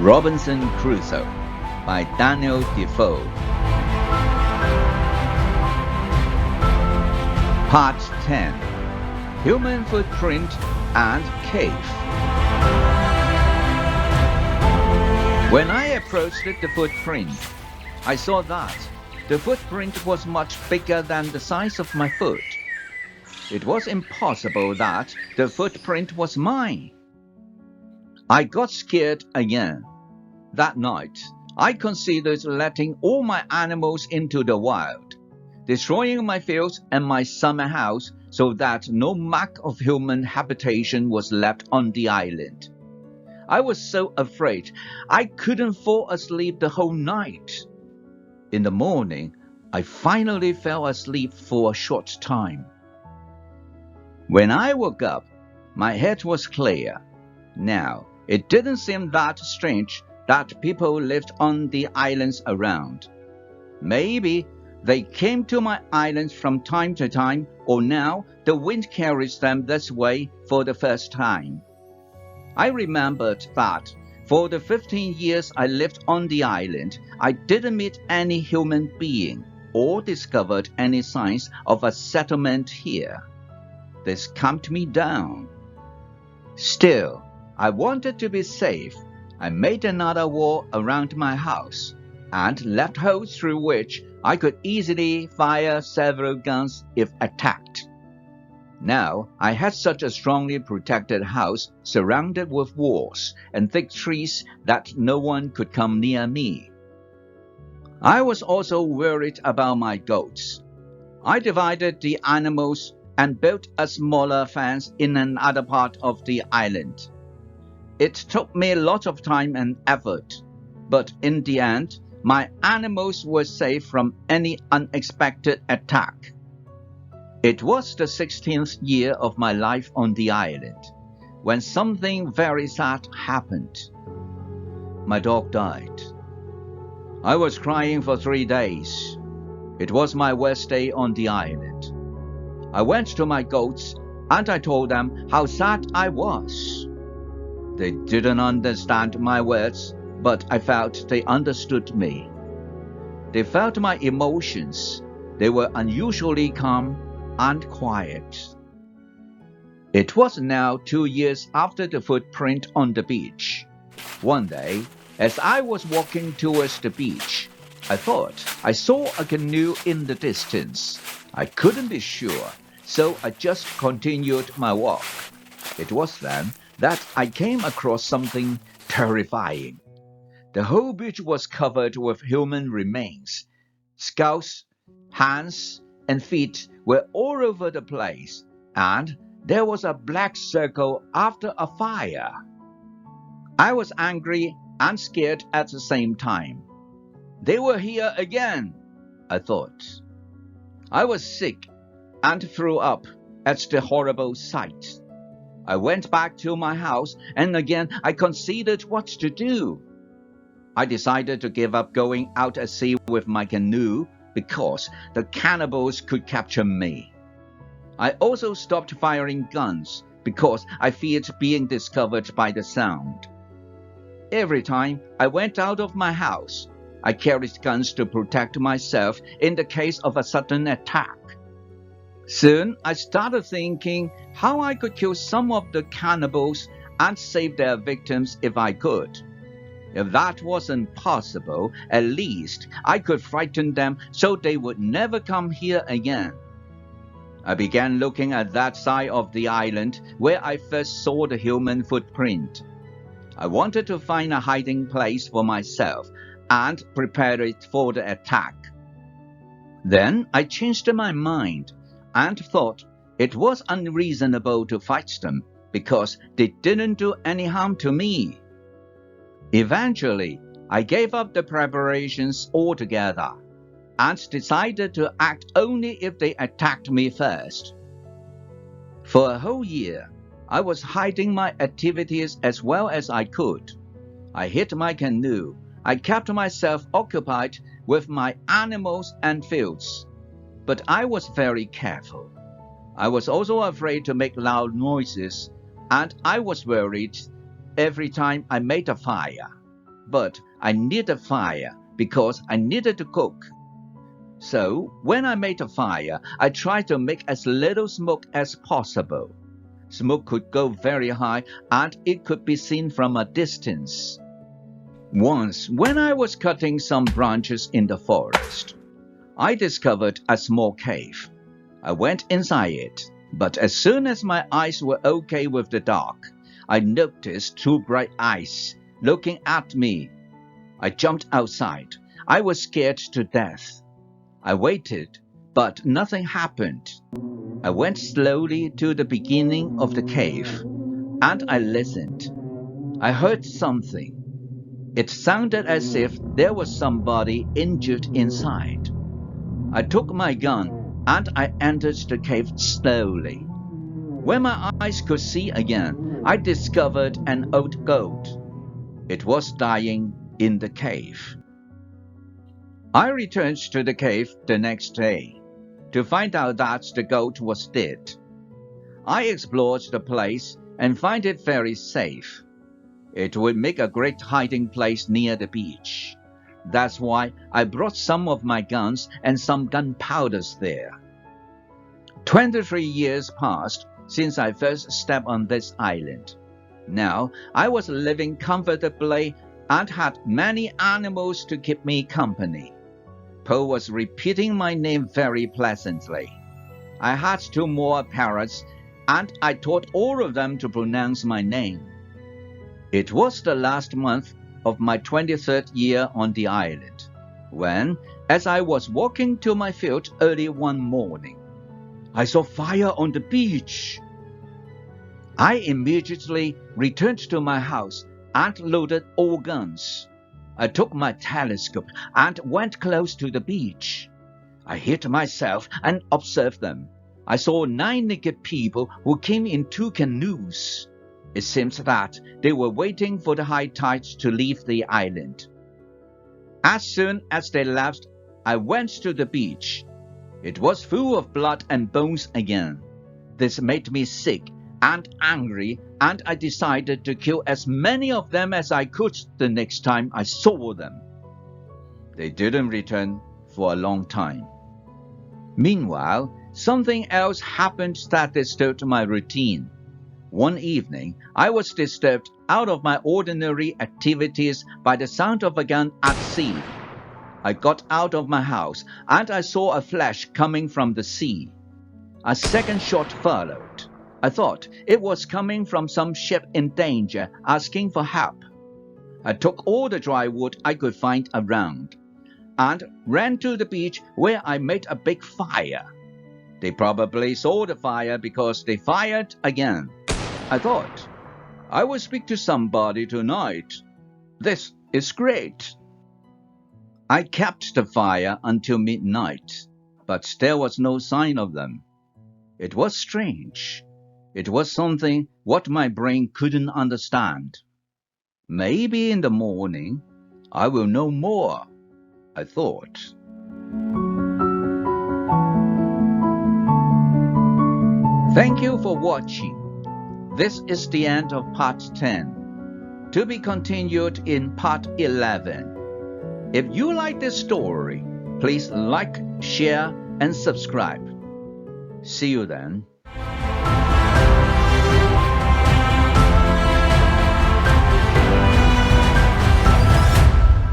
Робинзон Крузо by Daniel Defoe. Part 10. Human Footprint and Cave. When I approached the footprint, I saw that the footprint was much bigger than the size of my foot. It was impossible that the footprint was mine. I got scared again. That night, I considered letting all my animals into the wild, destroying my fields and my summer house so that no mark of human habitation was left on the island. I was so afraid I couldn't fall asleep the whole night. In the morning, I finally fell asleep for a short time. When I woke up, my head was clear. Now, it didn't seem that strange that people lived on the islands around. Maybe they came to my islands from time to time, or now the wind carries them this way for the first time. I remembered that for the 15 years I lived on the island, I didn't meet any human being or discovered any signs of a settlement here. This calmed me down. Still, I wanted to be safe. I made another wall around my house and left holes through which I could easily fire several guns if attacked. Now, I had such a strongly protected house surrounded with walls and thick trees that no one could come near me. I was also worried about my goats. I divided the animals and built a smaller fence in another part of the island. It took me a lot of time and effort, but in the end, my animals were safe from any unexpected attack. It was the 16th year of my life on the island, when something very sad happened. My dog died. I was crying for 3 days. It was my worst day on the island. I went to my goats and I told them how sad I was. They didn't understand my words, but I felt they understood me. They felt my emotions. They were unusually calm and quiet. It was now 2 years after the footprint on the beach. One day, as I was walking towards the beach, I thought I saw a canoe in the distance. I couldn't be sure, so I just continued my walk. It was then that I came across something terrifying. The whole beach was covered with human remains. Skulls, hands, and feet were all over the place, and there was a black circle after a fire. I was angry and scared at the same time. They were here again, I thought. I was sick and threw up at the horrible sight. I went back to my house and again I considered what to do. I decided to give up going out at sea with my canoe because the cannibals could capture me. I also stopped firing guns because I feared being discovered by the sound. Every time I went out of my house, I carried guns to protect myself in the case of a sudden attack. Soon, I started thinking how I could kill some of the cannibals and save their victims if I could. If that wasn't possible, at least I could frighten them so they would never come here again. I began looking at that side of the island where I first saw the human footprint. I wanted to find a hiding place for myself and prepare it for the attack. Then I changed my mind and thought it was unreasonable to fight them because they didn't do any harm to me. Eventually, I gave up the preparations altogether and decided to act only if they attacked me first. For a whole year, I was hiding my activities as well as I could. I hid my canoe. I kept myself occupied with my animals and fields. But I was very careful. I was also afraid to make loud noises, and I was worried every time I made a fire. but I needed a fire because I needed to cook. So, when I made a fire, I tried to make as little smoke as possible. Smoke could go very high and it could be seen from a distance. Once, when I was cutting some branches in the forest, I discovered a small cave. I went inside it, but as soon as my eyes were okay with the dark, I noticed two bright eyes looking at me. I jumped outside. I was scared to death. I waited, but nothing happened. I went slowly to the beginning of the cave, and I listened. I heard something. It sounded as if there was somebody injured inside. I took my gun, and I entered the cave slowly. When my eyes could see again, I discovered an old goat. It was dying in the cave. I returned to the cave the next day to find out that the goat was dead. I explored the place and found it very safe. It would make a great hiding place near the beach. That's why I brought some of my guns and some gunpowders there. 23 years passed since I first stepped on this island. Now I was living comfortably and had many animals to keep me company. Poe was repeating my name very pleasantly. I had 2 more parrots, and I taught all of them to pronounce my name. It was the last month of my 23rd year on the island, when, as I was walking to my field early one morning, I saw fire on the beach. I immediately returned to my house and loaded all guns. I took my telescope and went close to the beach. I hid myself and observed them. I saw 9 naked people who came in 2 canoes. It seems that they were waiting for the high tide to leave the island. As soon as they left, I went to the beach. It was full of blood and bones again. This made me sick and angry, and I decided to kill as many of them as I could the next time I saw them. They didn't return for a long time. Meanwhile, something else happened that disturbed my routine. One evening, I was disturbed out of my ordinary activities by the sound of a gun at sea. I got out of my house, and I saw a flash coming from the sea. A second shot followed. I thought it was coming from some ship in danger asking for help. I took all the dry wood I could find around and ran to the beach where I made a big fire. They probably saw the fire because they fired again. I thought, I will speak to somebody tonight. This is great. I kept the fire until midnight, but there was no sign of them. It was strange. It was something what my brain couldn't understand. Maybe in the morning, I will know more, I thought. Thank you for watching. This is the end of part 10. To be continued in part 11. If you like this story, please like, share, and subscribe. See you then.